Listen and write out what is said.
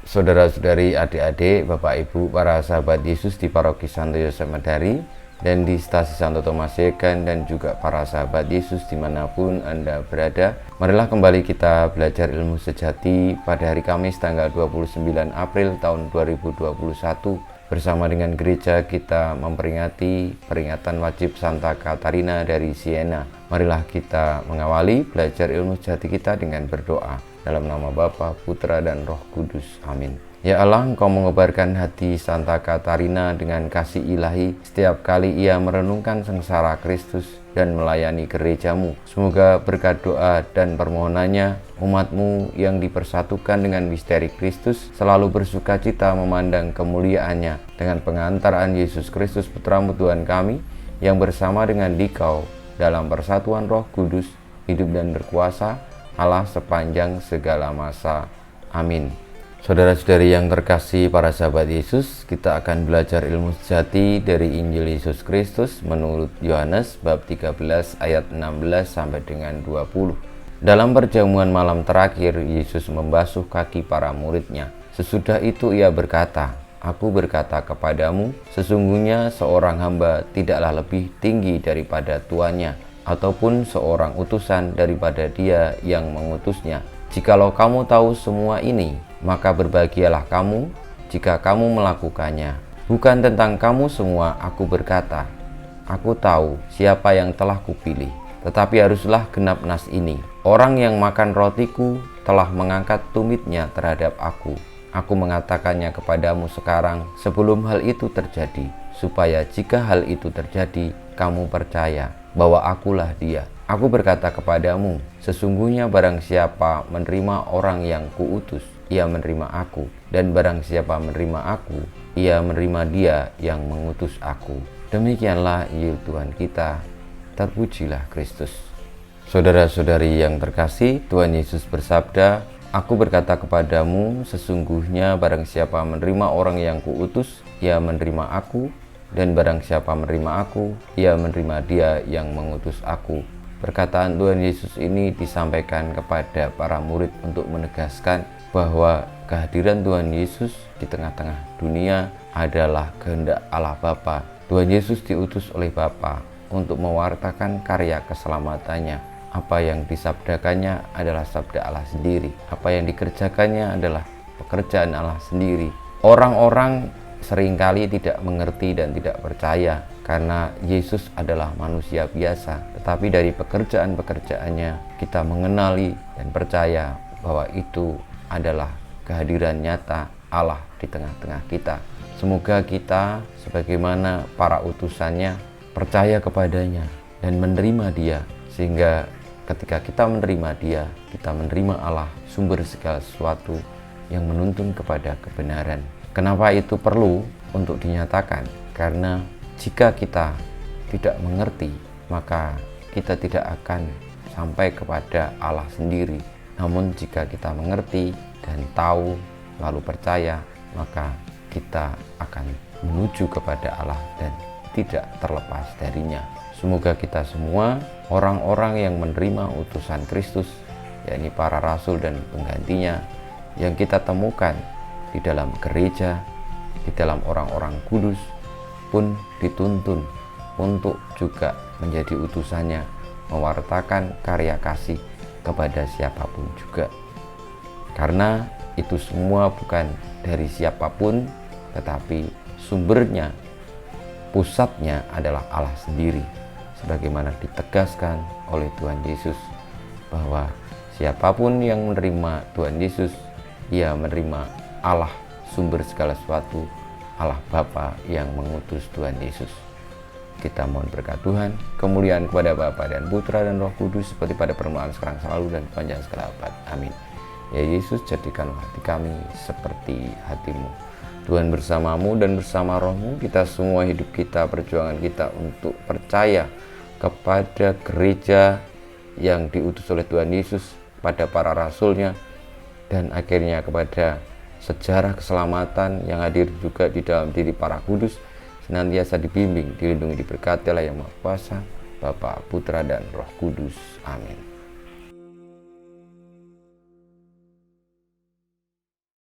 Saudara-saudari, adik-adik, Bapak Ibu, para sahabat Yesus di Paroki Santo Yosef Medari dan di Stasi Santo Thomas Yegan, dan juga para sahabat Yesus dimanapun Anda berada, marilah kembali kita belajar ilmu sejati pada hari Kamis tanggal 29 April tahun 2021. Bersama dengan gereja kita memperingati peringatan wajib Santa Katarina dari Siena. Marilah kita mengawali belajar ilmu sejati kita dengan berdoa. Dalam nama Bapa, Putra, dan Roh Kudus. Amin. Ya Allah, Engkau mengobarkan hati Santa Katarina dengan kasih ilahi setiap kali ia merenungkan sengsara Kristus dan melayani gerejamu. Semoga berkat doa dan permohonannya, umatmu yang dipersatukan dengan misteri Kristus selalu bersuka cita memandang kemuliaannya dengan pengantaran Yesus Kristus Putramu Tuhan kami, yang bersama dengan Dikau dalam persatuan Roh Kudus, hidup dan berkuasa Allah sepanjang segala masa. Amin. Saudara-saudari yang terkasih, para sahabat Yesus, kita akan belajar ilmu sejati dari Injil Yesus Kristus menurut Yohanes bab 13 ayat 16 sampai dengan 20. Dalam perjamuan malam terakhir, Yesus membasuh kaki para muridnya. Sesudah itu ia berkata, "Aku berkata kepadamu, sesungguhnya seorang hamba tidaklah lebih tinggi daripada tuannya, ataupun seorang utusan daripada dia yang mengutusnya. Jikalau kamu tahu semua ini, maka berbahagialah kamu jika kamu melakukannya. Bukan tentang kamu semua aku berkata, aku tahu siapa yang telah kupilih, tetapi haruslah genap nas ini. Orang yang makan rotiku telah mengangkat tumitnya terhadap aku. Aku mengatakannya kepadamu sekarang sebelum hal itu terjadi, supaya jika hal itu terjadi, kamu percaya bahwa akulah dia. Aku berkata kepadamu, sesungguhnya barang siapa menerima orang yang kuutus, ia menerima aku, dan barang siapa menerima aku, ia menerima dia yang mengutus aku." Demikianlah Injil Tuhan kita. Terpujilah Kristus. Saudara-saudari yang terkasih, Tuhan Yesus bersabda, "Aku berkata kepadamu, sesungguhnya barang siapa menerima orang yang kuutus, ia menerima aku, dan barang siapa menerima aku, ia menerima dia yang mengutus aku." Perkataan Tuhan Yesus ini disampaikan kepada para murid untuk menegaskan bahwa kehadiran Tuhan Yesus di tengah-tengah dunia adalah kehendak Allah Bapa. Tuhan Yesus diutus oleh Bapa untuk mewartakan karya keselamatannya. Apa yang disabdakannya adalah sabda Allah sendiri. Apa yang dikerjakannya adalah pekerjaan Allah sendiri. Orang-orang seringkali tidak mengerti dan tidak percaya karena Yesus adalah manusia biasa, tetapi dari pekerjaan-pekerjaannya kita mengenali dan percaya bahwa itu adalah kehadiran nyata Allah di tengah-tengah kita. Semoga kita sebagaimana para utusannya percaya kepadanya dan menerima dia, sehingga ketika kita menerima dia, kita menerima Allah, sumber segala sesuatu yang menuntun kepada kebenaran. Kenapa itu perlu untuk dinyatakan? Karena jika kita tidak mengerti, maka kita tidak akan sampai kepada Allah sendiri. Namun jika kita mengerti dan tahu lalu percaya, maka kita akan menuju kepada Allah dan tidak terlepas darinya. Semoga kita semua orang-orang yang menerima utusan Kristus, yakni para rasul dan penggantinya, yang kita temukan di dalam gereja, di dalam orang-orang kudus, pun dituntun untuk juga menjadi utusannya, mewartakan karya kasih kepada siapapun juga. Karena itu semua bukan dari siapapun, tetapi sumbernya, pusatnya adalah Allah sendiri. Sebagaimana ditegaskan oleh Tuhan Yesus, bahwa siapapun yang menerima Tuhan Yesus, ia menerima Allah, sumber segala sesuatu, Allah Bapa yang mengutus Tuhan Yesus. Kita mohon berkat Tuhan, kemuliaan kepada Bapa dan Putra dan Roh Kudus, seperti pada permulaan sekarang selalu dan panjang segala abad. Amin. Ya Yesus, jadikanlah hati kami seperti hatimu. Tuhan bersamamu dan bersama rohmu, kita semua hidup kita, perjuangan kita untuk percaya kepada gereja yang diutus oleh Tuhan Yesus, pada para rasulnya, dan akhirnya kepada sejarah keselamatan yang hadir juga di dalam diri para kudus, senantiasa dibimbing, dilindungi, diberkati oleh Yang Maha Kuasa, Bapa, Putra, dan Roh Kudus. Amin.